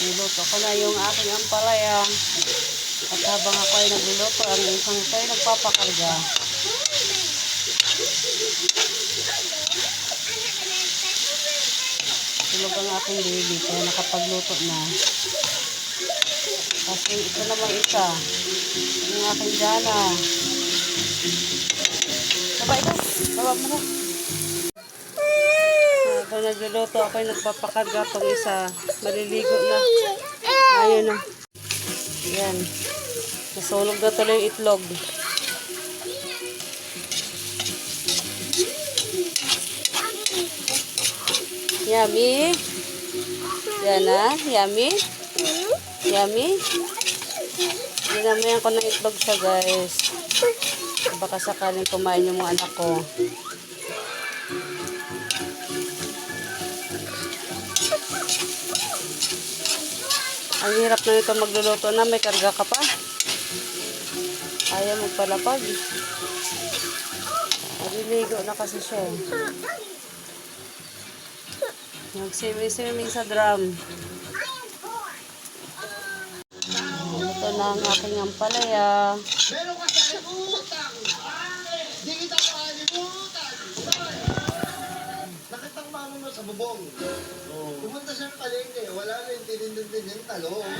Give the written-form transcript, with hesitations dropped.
Niluto ko na yung aking ampalaya. At habang ako ay nagluluto, ang isang ito ay nagpapakarga. Tulog ang aking baby, kaya nakapagluto na. Kasi ito naman isa, yung aking Jana. Baba ito, baba mo na. Habang nagluluto, ako ay nagpapakarga itong isa. Maliligo na. Ayun na. Yan. Nasunog na tuloy yung itlog. Yummy. Yan na. Yummy. Yummy. Dinamayan ko ng itlog siya, guys. Baka sakaling kumain yung mga anak ko. Ang hirap na ito magluluto na. May karga ka pa. Ayaw magpalapag. Naliligo na kasi siya. Nag-swimming sa drum. Ito na ang aking ampalaya. Meron ka sa utang. Di kita makalimutan. Nakitang mama mo sa bubong. Pumunta siya ng palengke. Wala na yung tinindin yung talong.